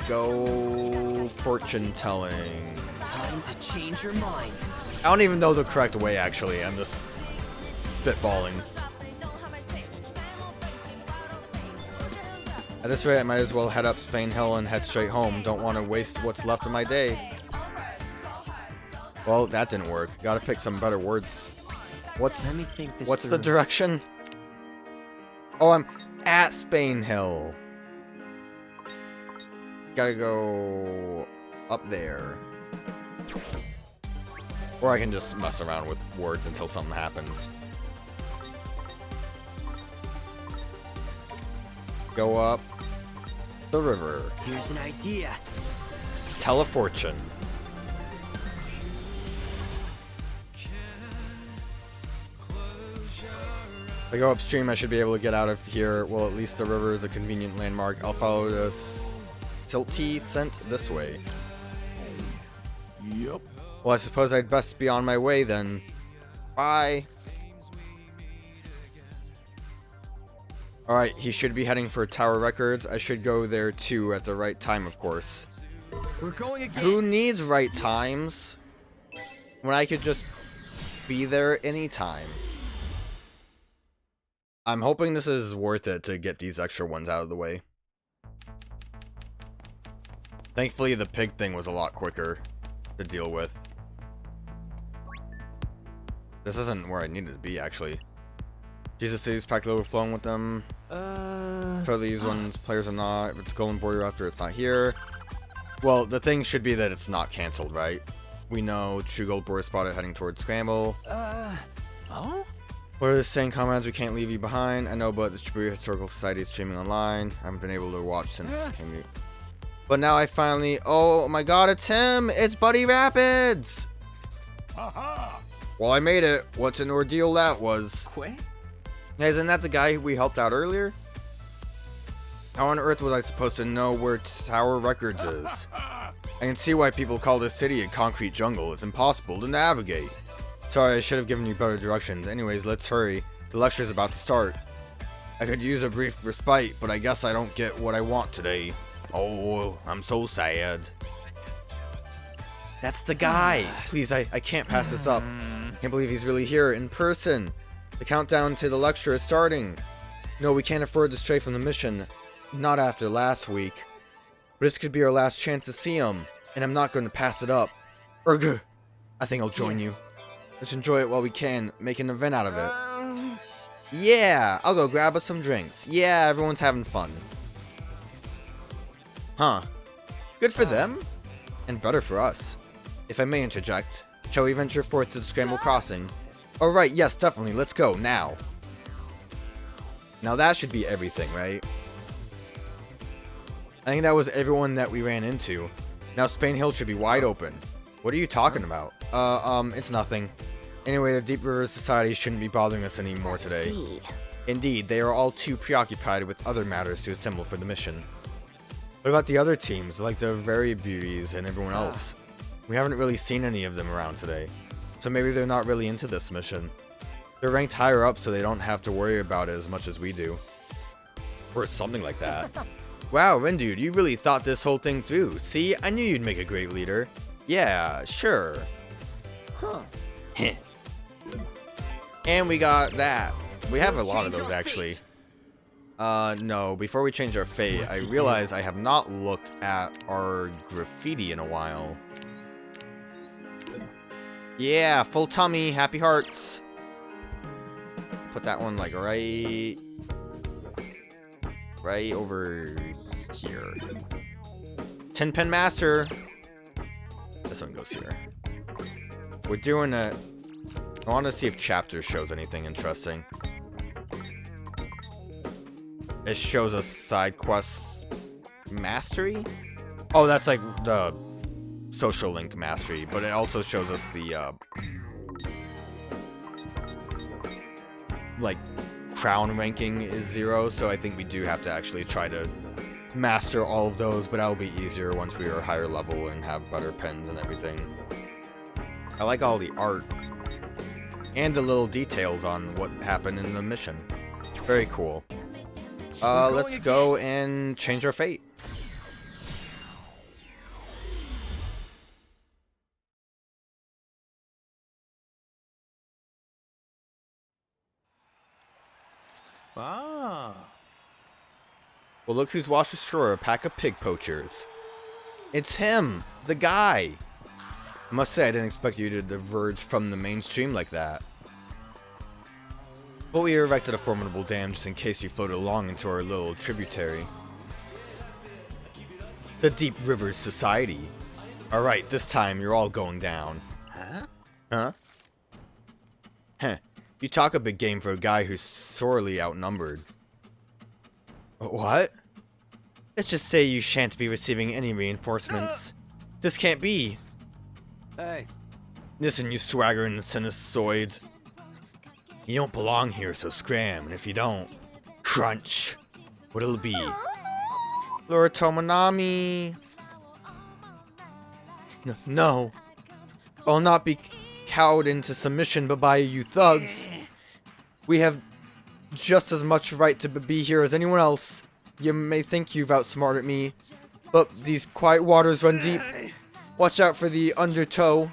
Go fortune telling. Time to change your mind. I don't even know the correct way, actually. I'm just spitballing. At this rate, I might as well head up Spain Hill and head straight home. Don't want to waste what's left of my day. Well, that didn't work. Gotta pick some better words. What's the direction? Oh, I'm at Spain Hill. Gotta go up there. Or I can just mess around with words until something happens. Go up the river. Here's an idea. Tell a fortune. If I go upstream, I should be able to get out of here. Well, at least the river is a convenient landmark. I'll follow this tilty scent this way. Yep. Well, I suppose I'd best be on my way then. Bye. Alright, he should be heading for Tower Records. I should go there too at the right time, of course. We're going again. Who needs right times when I could just be there anytime? I'm hoping this is worth it to get these extra ones out of the way. Thankfully, the pig thing was a lot quicker to deal with. This isn't where I needed to be, actually. Jesus City's packed overflowing with them. For these ones, players are not. If it's Golden Border after, it's not here. Well, the thing should be that it's not cancelled, right? We know True Gold Border spotted heading towards Scramble. Oh? What are the saying, comrades? We can't leave you behind. I know, but the Shibuya Historical Society is streaming online. I haven't been able to watch since came. But now I finally. Oh my god, it's him! It's Buddy Rapids! Haha! Well, I made it. What's an ordeal that was. Quit? Hey, isn't that the guy we helped out earlier? How on earth was I supposed to know where Tower Records is? I can see why people call this city a concrete jungle. It's impossible to navigate. Sorry, I should have given you better directions. Anyways, let's hurry. The lecture's about to start. I could use a brief respite, but I guess I don't get what I want today. Oh, I'm so sad. That's the guy. Please, I can't pass this up. I can't believe he's really here in person. The countdown to the lecture is starting. No, we can't afford to stray from the mission. Not after last week. But this could be our last chance to see him. And I'm not going to pass it up. Urgh. I think I'll join you. Let's enjoy it while we can. Make an event out of it. Yeah, I'll go grab us some drinks. Yeah, everyone's having fun. Huh. Good for them. And better for us. If I may interject, shall we venture forth to the Scramble Crossing? Alright, yes, definitely. Let's go, now. Now that should be everything, right? I think that was everyone that we ran into. Now Spain Hill should be wide open. What are you talking about? It's nothing. Anyway, the Deep River Society shouldn't be bothering us anymore today. Indeed, they are all too preoccupied with other matters to assemble for the mission. What about the other teams, like the Very Beauties and everyone else? We haven't really seen any of them around today. So maybe they're not really into this mission. They're ranked higher up so they don't have to worry about it as much as we do. Or something like that. Wow, Rindo, you really thought this whole thing through. See, I knew you'd make a great leader. Yeah, sure. Huh. And we got that. We have a lot of those, actually. No, before we change our fate, I realize I have not looked at our graffiti in a while. Yeah, full tummy, happy hearts. Put that one like right over here. 10-pin master. This one goes here. We're doing it. I want to see if chapter shows anything interesting. It shows us side quests mastery. Oh, that's like the social link mastery, but it also shows us the like crown ranking is 0, so I think we do have to actually try to master all of those, but that'll be easier once we are higher level and have better pens and everything. I like all the art and the little details on what happened in the mission. Very cool. Let's go and change our fate. Ah. Well, look who's washed ashore, a pack of pig poachers. It's him, the guy. I must say, I didn't expect you to diverge from the mainstream like that. But we erected a formidable dam just in case you floated along into our little tributary. The Deep Rivers Society. Alright, this time you're all going down. Huh? Huh? Heh. You talk a big game for a guy who's sorely outnumbered. What? Let's just say you shan't be receiving any reinforcements. This can't be. Hey. Listen, you swaggering sinusoids. You don't belong here, so scram, and if you don't, crunch. What'll it be? Lord Tomonami. No. I'll not be cowed into submission by you thugs. We have just as much right to be here as anyone else. You may think you've outsmarted me, but these quiet waters run deep. Watch out for the undertow.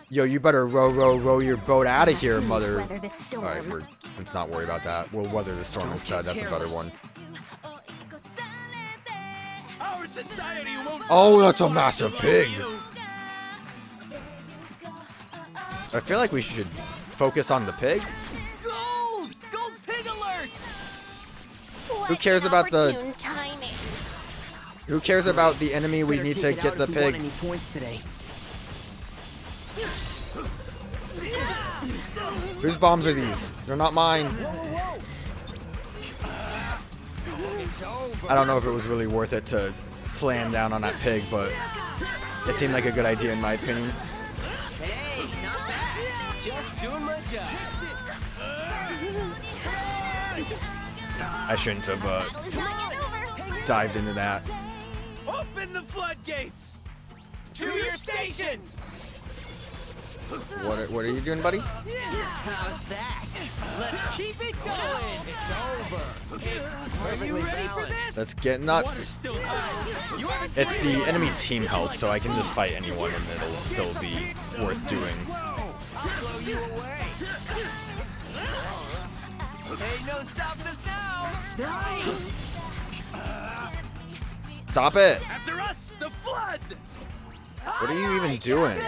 Yo, you better row your boat out of here, mother. Alright, let's not worry about that. We'll weather the storm instead. That's a better one. Our society won't. Oh, that's a massive pig. I feel like we should focus on the pig. Gold! Gold pig alert! Who cares about the? Who cares about the enemy? We need to get the pig. Any points today. Whose bombs are these? They're not mine. I don't know if it was really worth it to slam down on that pig, but it seemed like a good idea in my opinion. Hey, not bad. Just doing my job. I shouldn't have dived into that. Open the floodgates! To your stations! What are you doing, buddy? How's that? Let's keep it going! It's over! It's perfectly balanced! Let's get nuts. It's the enemy team health, so I can just fight anyone and it'll still be worth doing. I'll blow you away! Hey, no stopping us now! Nice! Stop it! After us, the flood! What are you even doing?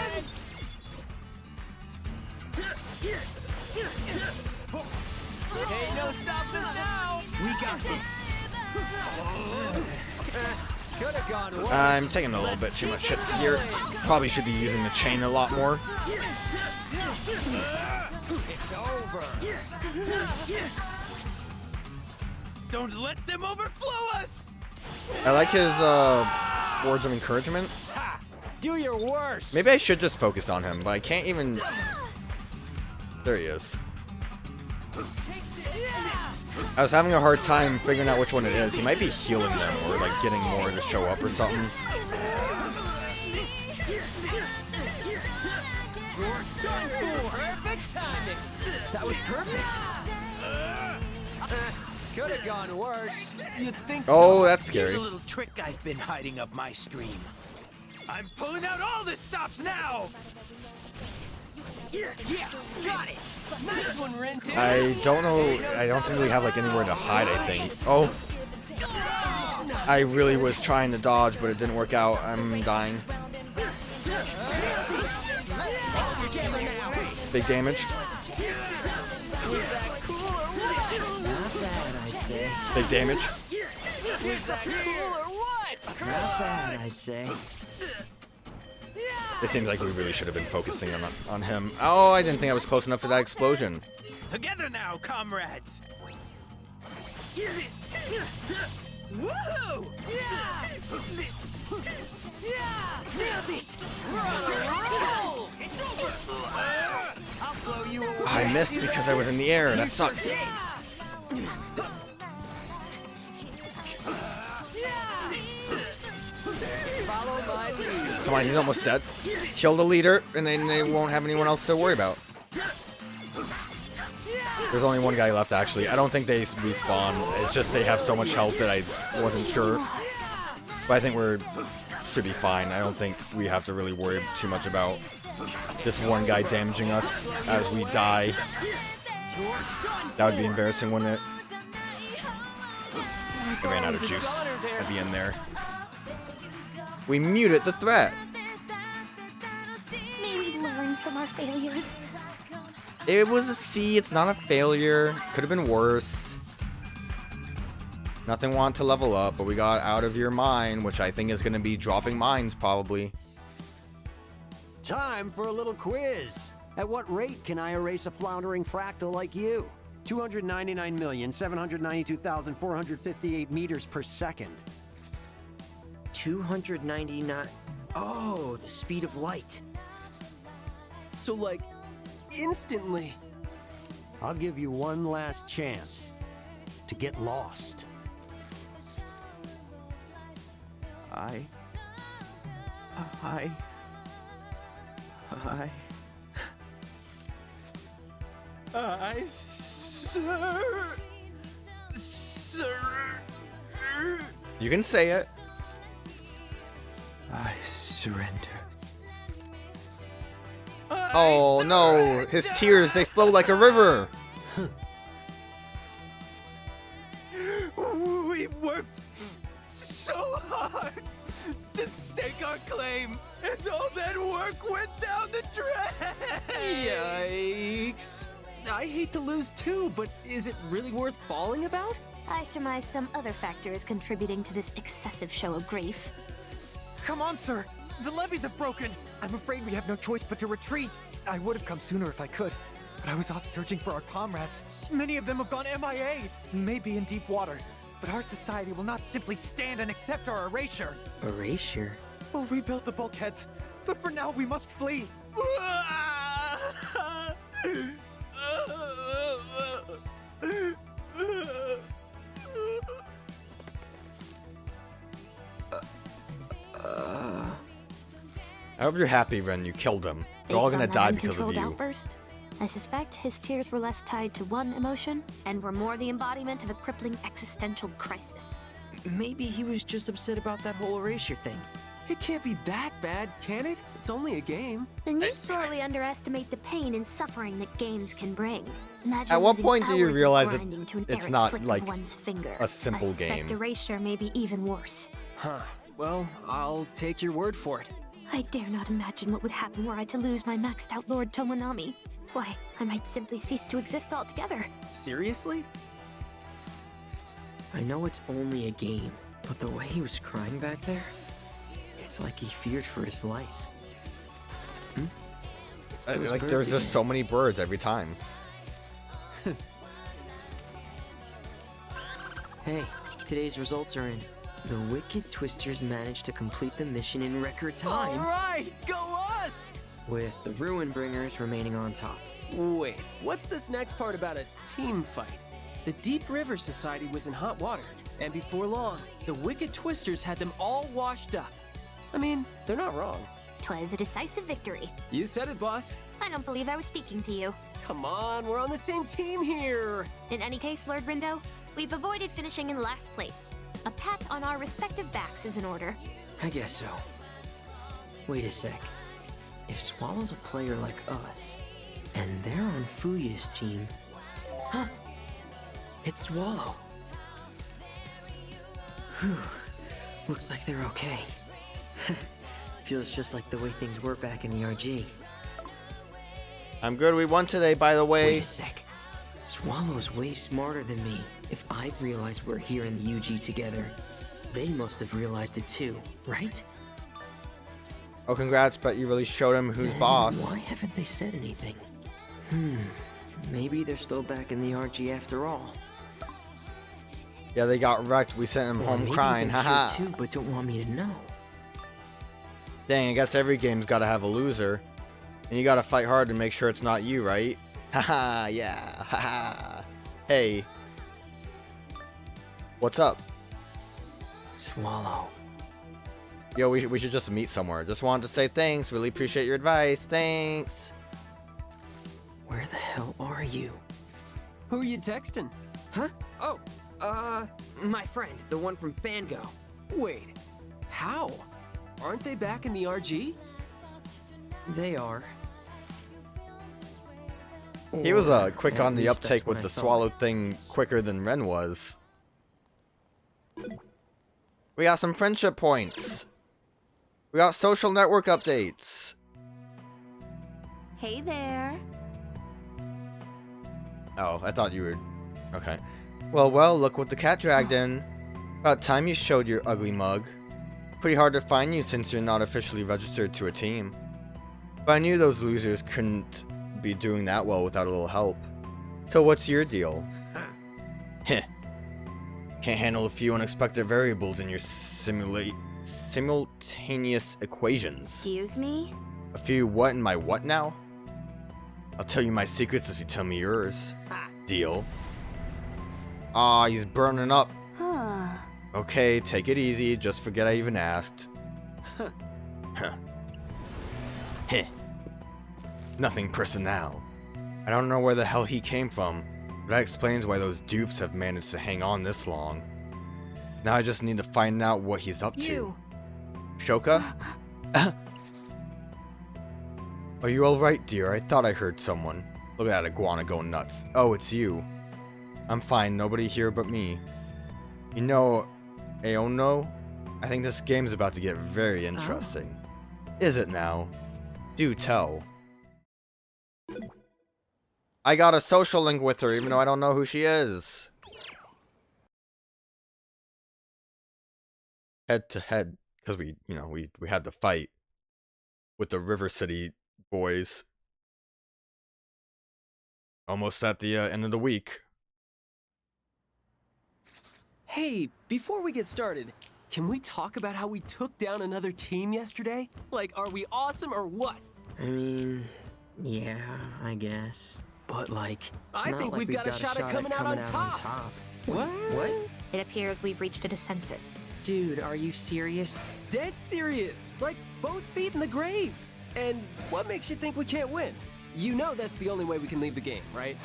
Hey, no stopping us now! We got this! Could have gone worse. I'm taking a little bit too much hits here. Probably should be using the chain a lot more. It's over! Don't let them overflow us! I like his words of encouragement. Ha! Do your worst! Maybe I should just focus on him, but I can't even... There he is. I was having a hard time figuring out which one it is. He might be healing them or like getting more to show up or something. Perfect timing! That was perfect! Could have gone worse. You think so? Oh, that's scary. Here's a little trick I've been hiding up my stream. I'm pulling out all the stops now! Yes, got it! Nice one, Rindo! I don't know. I don't think we have like anywhere to hide, I think. Oh. I really was trying to dodge, but it didn't work out. I'm dying. Big damage. Not bad, I'd say. Big damage. Is that cool or what? Not bad, I'd say. It seems like we really should have been focusing on him. Oh, I didn't think I was close enough to that explosion. Together now, comrades! Woohoo! Yeah! Nailed it! Roll! It's over! I'll blow you away! I missed because I was in the air. That sucks. Follow my lead. Come on, he's almost dead. Kill the leader, and then they won't have anyone else to worry about. There's only one guy left, actually. I don't think they respawn. It's just they have so much health that I wasn't sure. But I think should be fine. I don't think we have to really worry too much about this one guy damaging us as we die. That would be embarrassing, wouldn't it? I ran out of juice at the end there. We muted the threat. May we learn from our failures. It was a C. It's not a failure. Could have been worse. Nothing wanted to level up, but we got out of your mine, which I think is going to be dropping mines probably. Time for a little quiz. At what rate can I erase a floundering fractal like you? 299,792,458 meters per second. 299. Oh, the speed of light. So, like, instantly. I'll give you one last chance to get lost. I You can say it. I surrender. Oh no, his tears, they flow like a river. We worked so hard to stake our claim, and all that work went down the drain! Yikes. I hate to lose too, but is it really worth bawling about? I surmise some other factor is contributing to this excessive show of grief. Come on, sir. The levees have broken. I'm afraid we have no choice but to retreat. I would have come sooner if I could, but I was off searching for our comrades. Many of them have gone MIA, maybe in deep water. But our society will not simply stand and accept our erasure. Erasure? We'll rebuild the bulkheads, but for now we must flee. I hope you're happy, Ren, you killed him. They're all Based gonna on that die because of uncontrolled you. outburst, I suspect his tears were less tied to one emotion and were more the embodiment of a crippling existential crisis. Maybe he was just upset about that whole erasure thing. It can't be that bad, can it? It's only a game. Then you sorely underestimate the pain and suffering that games can bring. Imagine At what losing point do you hours of realize that grinding to an it's errant not, flick of like, one's finger. a simple I suspect game? erasure may be even worse. Huh. Well, I'll take your word for it. I dare not imagine what would happen were I to lose my maxed out Lord Tomonami. Why, I might simply cease to exist altogether. Seriously? I know it's only a game, but the way he was crying back there, it's like he feared for his life. It's those Like, birds there's just again. so many birds every time. Hey, today's results are in. The Wicked Twisters managed to complete the mission in record time, Alright, go us! with the Ruin Bringers remaining on top. Wait, what's this next part about a team fight? The Deep River Society was in hot water, and before long, the Wicked Twisters had them all washed up. I mean, they're not wrong. 'Twas a decisive victory. You said it, boss. I don't believe I was speaking to you. Come on, we're on the same team here. In any case, Lord Rindo, we've avoided finishing in last place. A pat on our respective backs is in order. I guess so. Wait a sec. If Swallow's a player like us, and they're on Fuya's team... Huh? It's Swallow. Whew. Looks like they're okay. Feels just like the way things were back in the RG. I'm good, we won today, by the way. Wait a sec. Swallow's way smarter than me. If I've realized we're here in the UG together, they must have realized it too, right? Oh, congrats, but you really showed him who's Then boss. Why haven't they said anything? Maybe they're still back in the RG after all. Yeah, they got wrecked. We sent him Or home maybe crying, they're haha. here too, but don't want me to know. Dang, I guess every game's gotta have a loser. And you gotta fight hard to make sure it's not you, right? Haha, yeah, haha. Hey. What's up? Swallow. Yo, we should just meet somewhere. Just wanted to say thanks. Really appreciate your advice. Thanks. Where the hell are you? Who are you texting? Huh? Oh, my friend, the one from Fango. Wait, how? Aren't they back in the RG? They are. He was Or quick at on the least that's uptake what with I the thought. swallow thing quicker than Ren was. We got some friendship points. We got social network updates. Hey there. Oh, I thought you were... Okay. Well, look what the cat dragged in. About time you showed your ugly mug. Pretty hard to find you since you're not officially registered to a team. But I knew those losers couldn't be doing that well without a little help. So what's your deal? Heh. Can't handle a few unexpected variables in your simultaneous equations. Excuse me? A few what in my what now? I'll tell you my secrets if you tell me yours. Deal. Ah, he's burning up. Huh. Okay, take it easy. Just forget I even asked. Huh. Heh. Nothing personnel. I don't know where the hell he came from, but that explains why those dupes have managed to hang on this long. Now I just need to find out what he's up to. Shoka? Are you alright, dear? I thought I heard someone. Look at that iguana going nuts. Oh, it's you. I'm fine, nobody here but me. You know, Aono? I think this game's about to get very interesting. Is it now? Do tell. I got a social link with her, even though I don't know who she is. Head to head, because we had to fight with the River City boys. Almost at the end of the week. Hey, before we get started, can we talk about how we took down another team yesterday? Like, are we awesome or what? I mean, yeah, I guess. But like, it's I not think like we've got a shot at coming out on top. What? What? It appears we've reached a consensus. Dude, are you serious? Dead serious. Like, both feet in the grave. And what makes you think we can't win? You know that's the only way we can leave the game, right?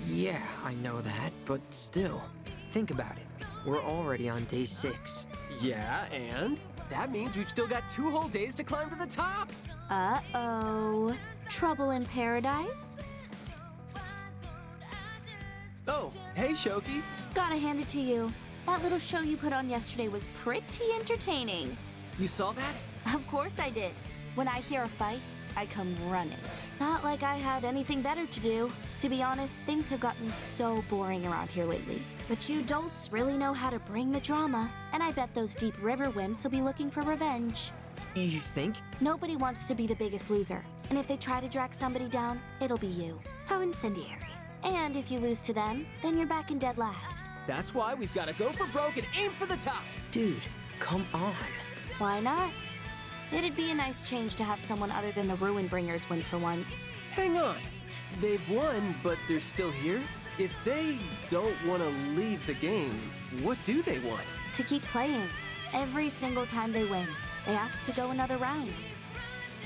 Yeah, I know that, but still. Think about it. We're already on day 6. Yeah, and? That means we've still got 2 whole days to climb to the top. Uh-oh. Trouble in paradise? Oh, hey, Shoki. Gotta hand it to you. That little show you put on yesterday was pretty entertaining. You saw that? Of course I did. When I hear a fight, I come running. Not like I had anything better to do. To be honest, things have gotten so boring around here lately. But you adults really know how to bring the drama, and I bet those deep river wimps will be looking for revenge. You think? Nobody wants to be the biggest loser, and if they try to drag somebody down, it'll be you. How incendiary. And if you lose to them, then you're back in dead last. That's why we've got to go for broke and aim for the top. Dude, come on. Why not? It'd be a nice change to have someone other than the Ruin Bringers win for once. Hang on. They've won, but they're still here? If they don't want to leave the game, what do they want? To keep playing. Every single time they win, they ask to go another round.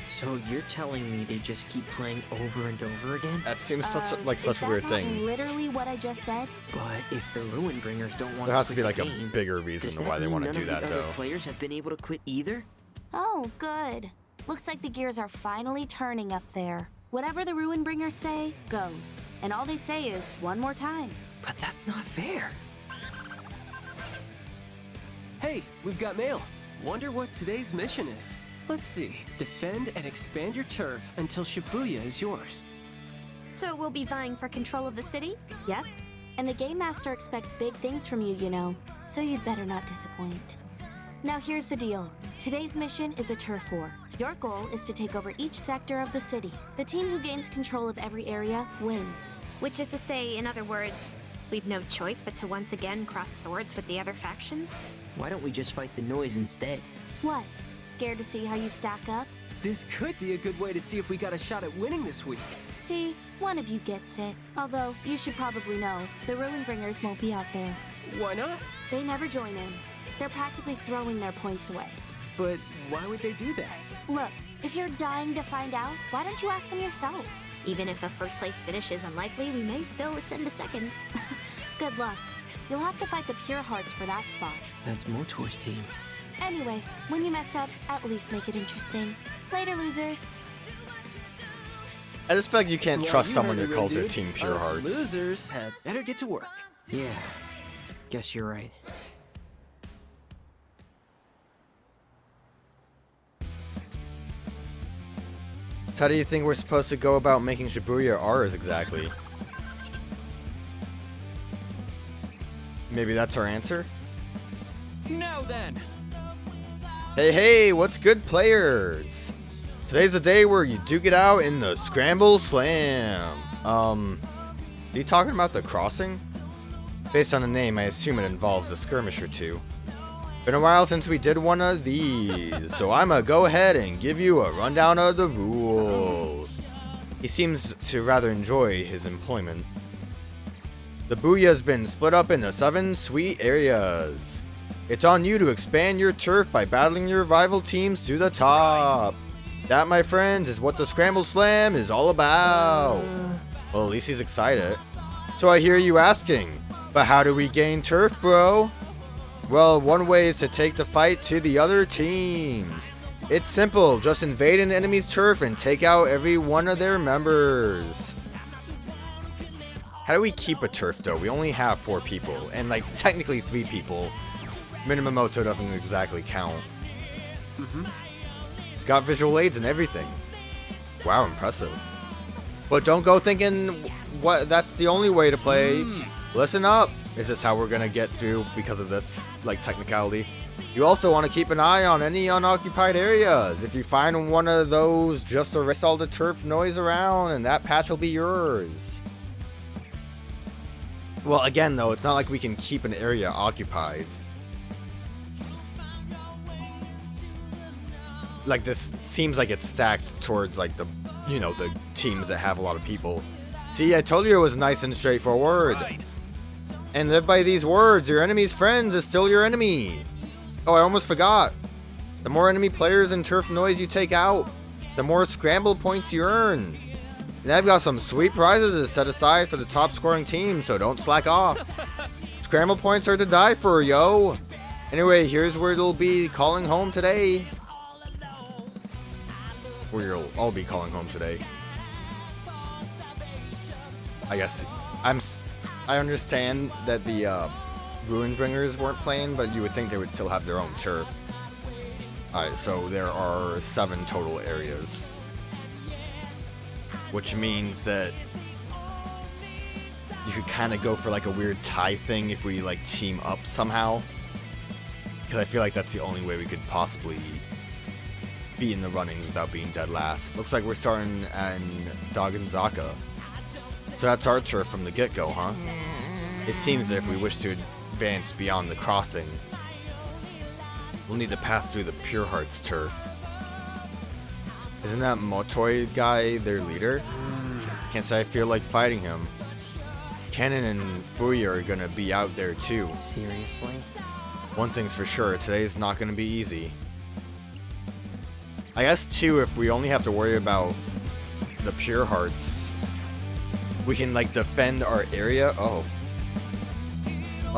So you're telling me they just keep playing over and over again? That seems such a weird Is that thing. not literally what I just said? But if the Ruin Bringers don't want There has to quit be like the a game, bigger does reason that why they mean want to none do of that the other though. players have been able to quit either? Oh, good. Looks like the gears are finally turning up there. Whatever the Ruin Bringers say, goes. And all they say is, one more time. But that's not fair. Hey, we've got mail. Wonder what today's mission is. Let's see. Defend and expand your turf until Shibuya is yours. So we'll be vying for control of the city? Yep. And the Game Master expects big things from you, you know. So you'd better not disappoint. Now here's the deal. Today's mission is a turf war. Your goal is to take over each sector of the city. The team who gains control of every area wins. Which is to say, in other words, we've no choice but to once again cross swords with the other factions? Why don't we just fight the noise instead? What? Scared to see how you stack up? This could be a good way to see if we got a shot at winning this week. See, one of you gets it. Although, you should probably know, the Ruin Bringers won't be out there. Why not? They never join in. They're practically throwing their points away. But why would they do that? Look, if you're dying to find out, why don't you ask them yourself? Even if a first place finish is unlikely, we may still ascend to second. Good luck. You'll have to fight the Pure Hearts for that spot. That's Motor's team. Anyway, when you mess up, at least make it interesting. Later, losers. I just feel like you can't Well, trust you someone heard who it, calls their dude. team Pure Us Hearts. losers had better get to work. Yeah, guess you're right. How do you think we're supposed to go about making Shibuya ours exactly? Maybe that's our answer? Now then. Hey, what's good, players? Today's the day where you duke it out in the Scramble Slam. Are you talking about the crossing? Based on the name, I assume it involves a skirmish or two. Been a while since we did one of these, so I'ma go ahead and give you a rundown of the rules. He seems to rather enjoy his employment. The Booyah has been split up into 7 sweet areas. It's on you to expand your turf by battling your rival teams to the top. That, my friends, is what the Scramble Slam is all about. Well, at least he's excited. So I hear you asking, but how do we gain turf, bro? Well, one way is to take the fight to the other teams. It's simple, just invade an enemy's turf and take out every one of their members. How do we keep a turf though? We only have 4 people, and like technically 3 people. Minamoto doesn't exactly count. It's got visual aids and everything. Wow, impressive. But don't go thinking that's the only way to play. Listen up. Is this how we're gonna get through because of this, like, technicality? You also want to keep an eye on any unoccupied areas. If you find one of those, just erase all the turf noise around and that patch will be yours. Well, again though, it's not like we can keep an area occupied. Like, this seems like it's stacked towards, like, the, you know, the teams that have a lot of people. See, I told you it was nice and straightforward. Right. And live by these words, your enemy's friends is still your enemy. Oh, I almost forgot. The more enemy players and turf noise you take out, the more scramble points you earn. And I've got some sweet prizes to set aside for the top scoring team, so don't slack off. Scramble points are to die for, yo. Anyway, here's where it'll be calling home today. Where you'll all be calling home today. I guess I understand that the Ruin Bringers weren't playing, but you would think they would still have their own turf. Alright, so there are 7 total areas. Which means that you could kind of go for like a weird tie thing if we like team up somehow. Because I feel like that's the only way we could possibly be in the runnings without being dead last. Looks like we're starting in Daganzaka. So that's our turf from the get-go, huh? It seems that if we wish to advance beyond the crossing, we'll need to pass through the Pure Heart's turf. Isn't that Motoi guy their leader? Can't say I feel like fighting him. Kennen and Fuya are gonna be out there too. Seriously? One thing's for sure, today's not gonna be easy. I guess too, if we only have to worry about the Pure Hearts, we can like defend our area. Oh,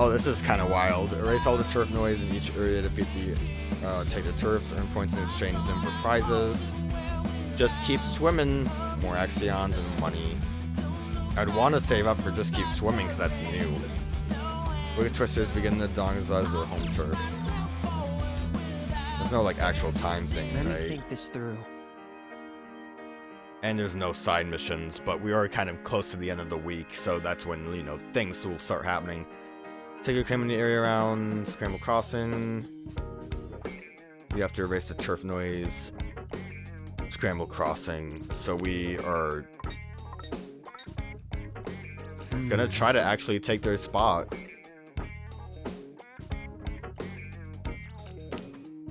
this is kind of wild. Erase all the turf noise in each area, defeat the take the turfs, earn points and exchange them for prizes. Just keep swimming. More Axions and money. I'd want to save up for just keep swimming because that's new. Wicked Twisters begin the Dongazaz their home turf. There's no like actual time thing, Let me right? think this through. And there's no side missions, but we are kind of close to the end of the week, so that's when, you know, things will start happening. Take your claim in the area around Scramble Crossing. You have to erase the turf noise. Scramble Crossing. So we are gonna try to actually take their spot.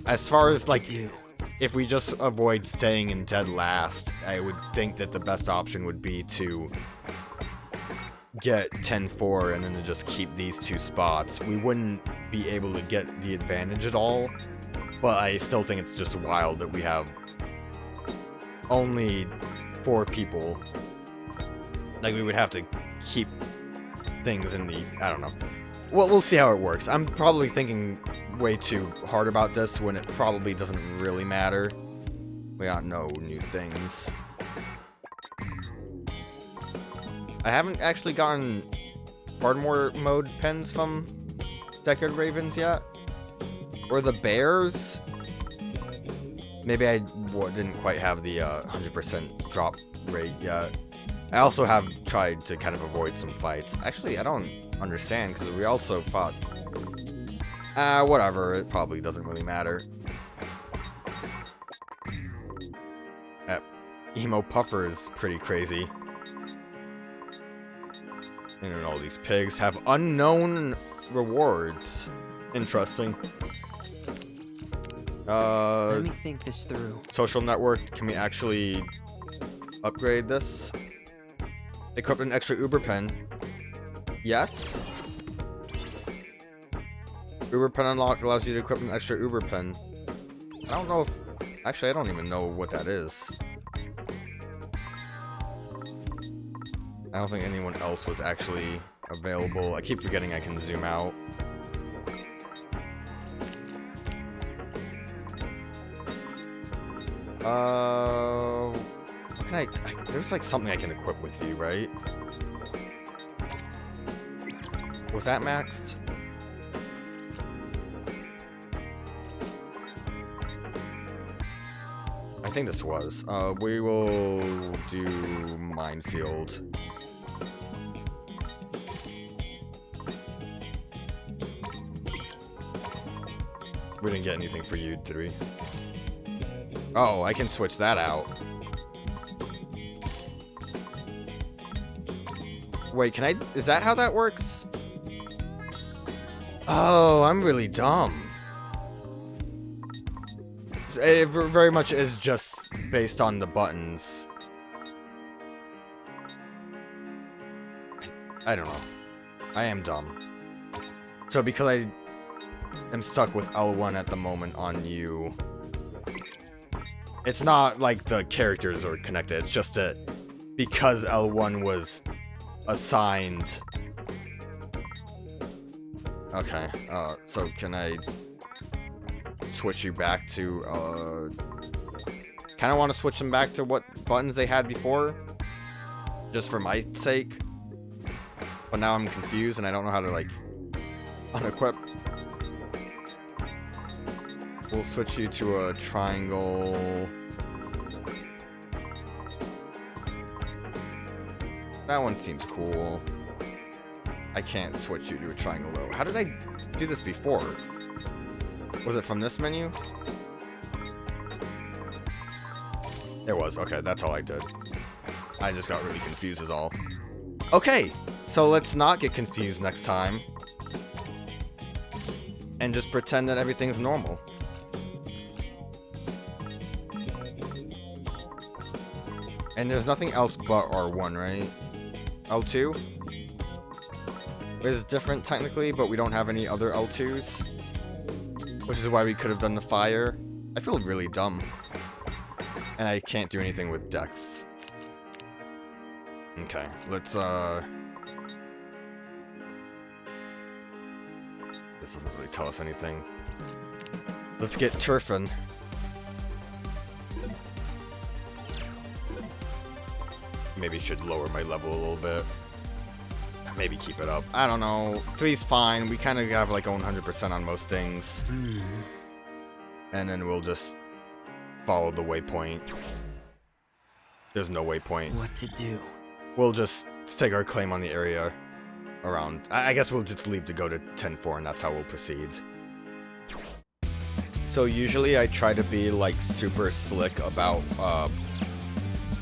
As far as like, if we just avoid staying in dead last, I would think that the best option would be to get 10-4 and then to just keep these 2 spots. We wouldn't be able to get the advantage at all, but I still think it's just wild that we have only 4 people. Like, we would have to keep things in the, I don't know. Well, we'll see how it works. I'm probably thinking way too hard about this when it probably doesn't really matter. We got no new things. I haven't actually gotten Ardmore mode pens from Deckard Ravens yet. Or the bears. Maybe I didn't quite have the 100% drop rate yet. I also have tried to kind of avoid some fights. Actually, I don't understand, because we also fought... whatever, it probably doesn't really matter. Emo Puffer is pretty crazy. And all these pigs have unknown rewards. Interesting. Let me think this through. Social network, can we actually upgrade this? Equip an extra Uber pen. Yes. Uber pen unlocked allows you to equip an extra Uber pen. I don't know if... Actually, I don't even know what that is. I don't think anyone else was actually available. I keep forgetting I can zoom out. What can I there's like something I can equip with you, right? Was that maxed? I think this was. We will do Minefield. We didn't get anything for you, did we? Oh, I can switch that out. Wait, can I... Is that how that works? Oh, I'm really dumb. It very much is just based on the buttons. I don't know. I am dumb. So because I am stuck with L1 at the moment on you... It's not like the characters are connected, it's just that because L1 was assigned... Okay, so can I switch you back to, kinda wanna switch them back to what buttons they had before? Just for my sake? But now I'm confused and I don't know how to, like, unequip. We'll switch you to a triangle. That one seems cool. I can't switch you to a triangle though. How did I do this before? Was it from this menu? It was. Okay, that's all I did. I just got really confused is all. Okay, so let's not get confused next time. And just pretend that everything's normal. And there's nothing else but R1, right? L2 is different technically, but we don't have any other L2s. Which is why we could have done the fire. I feel really dumb. And I can't do anything with Dex. Okay, let's this doesn't really tell us anything. Let's get turfing. Maybe should lower my level a little bit. Maybe keep it up. I don't know. 3's fine. We kind of have like 100% on most things. And then we'll just follow the waypoint. There's no waypoint. What to do? We'll just stake our claim on the area around. I guess we'll just leave to go to 10-4 and that's how we'll proceed. So usually I try to be like super slick about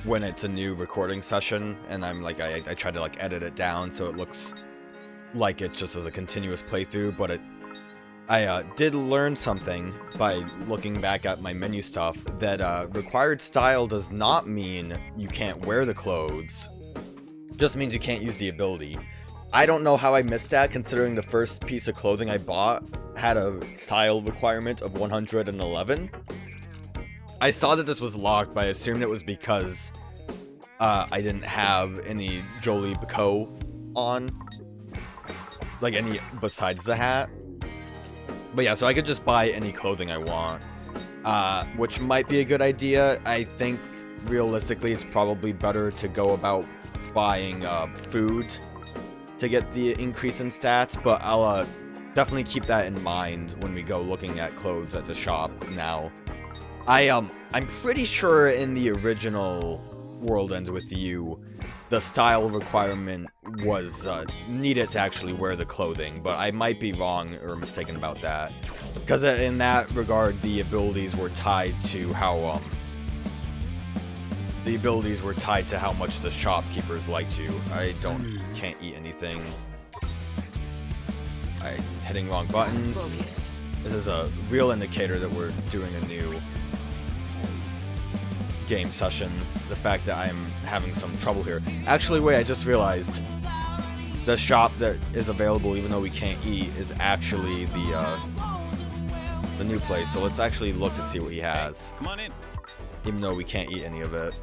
when it's a new recording session, and I'm like, I try to like edit it down so it looks like it's just as a continuous playthrough, but I did learn something by looking back at my menu stuff, that required style does not mean you can't wear the clothes, just means you can't use the ability. I don't know how I missed that, considering the first piece of clothing I bought had a style requirement of 111. I saw that this was locked, but I assumed it was because I didn't have any Jolie Bacot on. Like, any besides the hat. But yeah, so I could just buy any clothing I want. Which might be a good idea. I think, realistically, it's probably better to go about buying food to get the increase in stats. But I'll definitely keep that in mind when we go looking at clothes at the shop now. I'm pretty sure in the original World Ends With You, the style requirement was needed to actually wear the clothing, but I might be wrong or mistaken about that. Because in that regard, the abilities were tied to how much the shopkeepers liked you. I can't eat anything. I'm hitting wrong buttons. Focus. This is a real indicator that we're doing a new game session. The fact that I'm having some trouble here. Actually, wait, I just realized the shop that is available, even though we can't eat, is actually the new place. So let's actually look to see what he has. Come on in. Even though we can't eat any of it.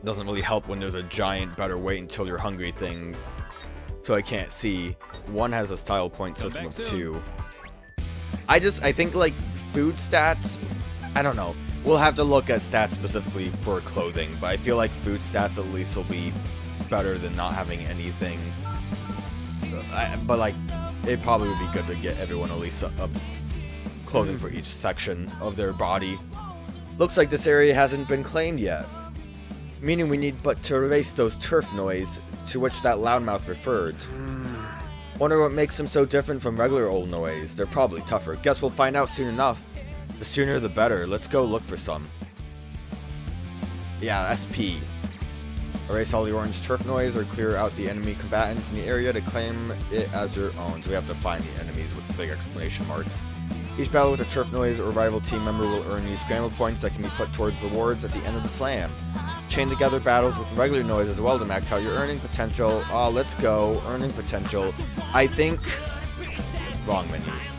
Doesn't really help when there's a giant better wait until you're hungry thing. So I can't see. One has a style point system of 2. I think like food stats, I don't know. We'll have to look at stats specifically for clothing, but I feel like food stats at least will be better than not having anything. But like, it probably would be good to get everyone at least a clothing for each section of their body. Looks like this area hasn't been claimed yet, meaning we need but to erase those turf noise to which that loudmouth referred. Wonder what makes them so different from regular old noise. They're probably tougher. Guess we'll find out soon enough. The sooner the better. Let's go look for some. Yeah, SP. Erase all the orange turf noise or clear out the enemy combatants in the area to claim it as your own. So we have to find the enemies with the big exclamation marks. Each battle with a turf noise or rival team member will earn you scramble points that can be put towards rewards at the end of the slam. Chain together battles with regular noise as well to max out your earning potential. Oh, let's go. Earning potential. I think... Wrong menus.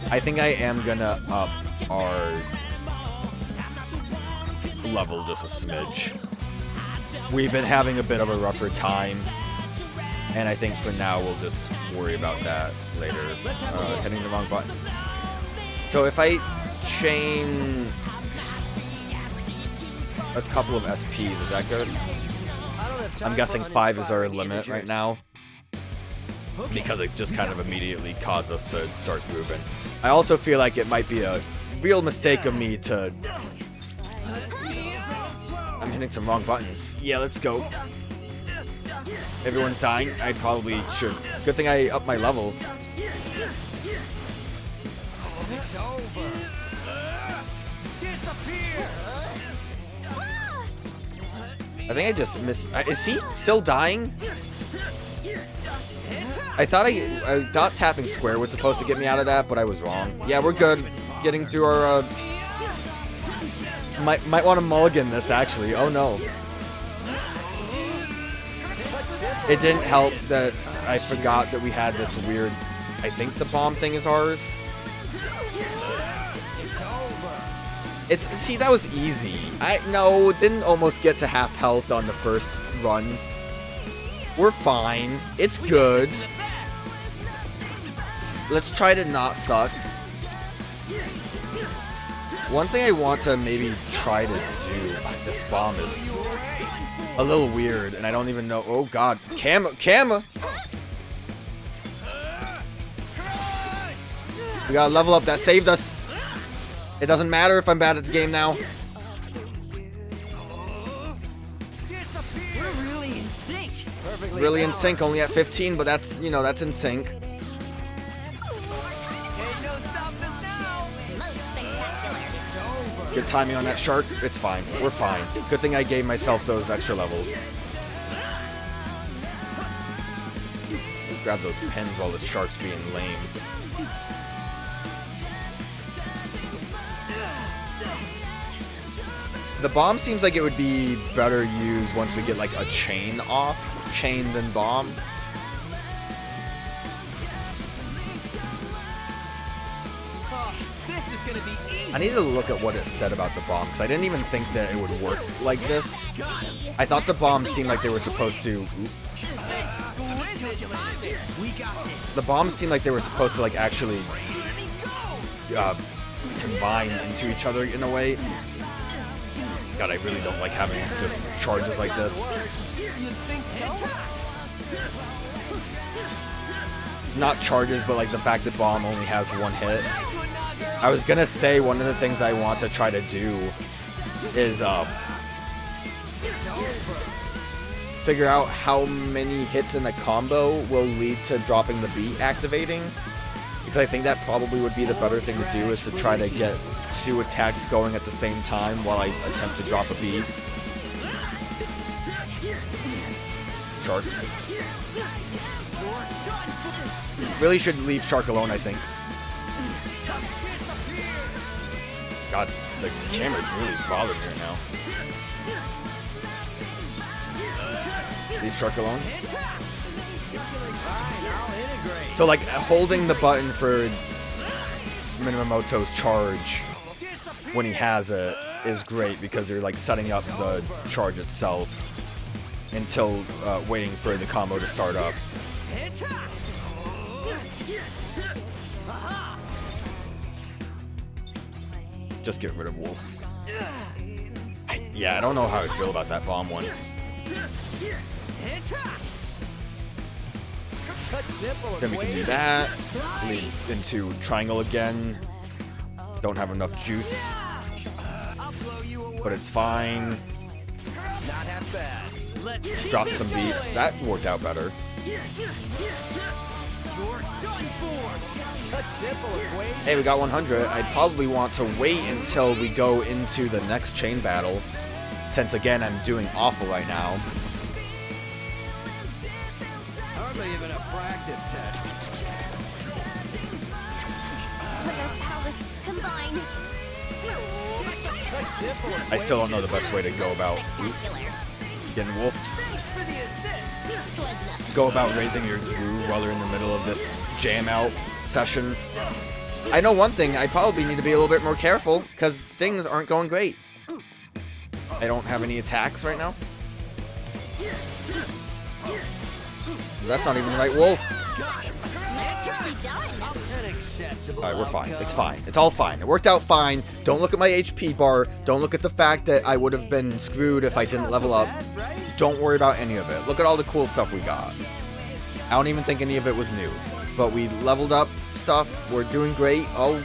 I think I am gonna up our level just a smidge. We've been having a bit of a rougher time, and I think for now we'll just worry about that later. Hitting the wrong buttons. So if I chain a couple of SPs, is that good? I'm guessing 5 is our limit right now, because it just kind of immediately caused us to start moving. I also feel like it might be a real mistake of me to... I'm hitting some wrong buttons. Yeah, let's go. Everyone's dying. I probably should. Good thing I upped my level. It's over. Disappear. I think I just missed... Is he still dying? I thought tapping square was supposed to get me out of that, but I was wrong. Yeah, we're good. Getting through our... Might want to mulligan this, actually. Oh, no. It didn't help that I forgot that we had this weird... I think the bomb thing is ours. See, that was easy. No, didn't almost get to half health on the first run. We're fine. It's good. Let's try to not suck. One thing I want to maybe try to do... This bomb is a little weird, and I don't even know... Oh, God. Camera! We gotta level up. That saved us. It doesn't matter if I'm bad at the game now. We're really in sync. Really in sync, only at 15, but that's, you know, that's in sync. Ain't no stopping us now. Most spectacular. It's over. Good timing on that shark. It's fine. We're fine. Good thing I gave myself those extra levels. Grab those pens while the shark's being lame. The bomb seems like it would be better used once we get like a chain off. Chain than bomb. Oh, this is gonna be easy. I need to look at what it said about the bomb, because I didn't even think that it would work like this. I thought the bombs seemed like they were supposed to... Exquisite timing. We got this. The bombs seemed like they were supposed to like actually combine into each other in a way. God, I really don't like having just charges like this. You think so? Not charges, but like the fact that bomb only has one hit. Nice one, Naga. I was gonna say one of the things I want to try to do is figure out how many hits in the combo will lead to dropping the beat activating. Because I think that probably would be the better thing to do, is to try to get 2 attacks going at the same time while I attempt to drop a beat. Shark. Really should leave Shark alone, I think. God, the camera's really bothering me right now. Leave Shark alone. So, like, holding the button for Minamoto's charge when he has it is great, because you're, like, setting up the charge itself until waiting for the combo to start up. Just get rid of Wolf. Yeah, I don't know how I feel about that bomb one. Then we can do that. Lead into triangle again. Don't have enough juice, but it's fine. Drop some beats. That worked out better. Hey, we got 100. I probably want to wait until we go into the next chain battle, since again I'm doing awful right now. Hardly even a practice test. Let our powers combine. I still don't know the best way to go about getting wolfed. Go about raising your groove while you're in the middle of this jam out session. I know one thing, I probably need to be a little bit more careful, because things aren't going great. I don't have any attacks right now. That's not even the right wolf. Alright, we're fine. It's fine. It's all fine. It worked out fine. Don't look at my HP bar. Don't look at the fact that I would have been screwed if I didn't level up. Don't worry about any of it. Look at all the cool stuff we got. I don't even think any of it was new. But we leveled up stuff. We're doing great. Oh,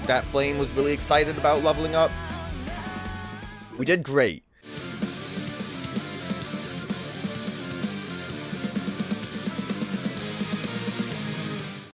that Flame was really excited about leveling up. We did great.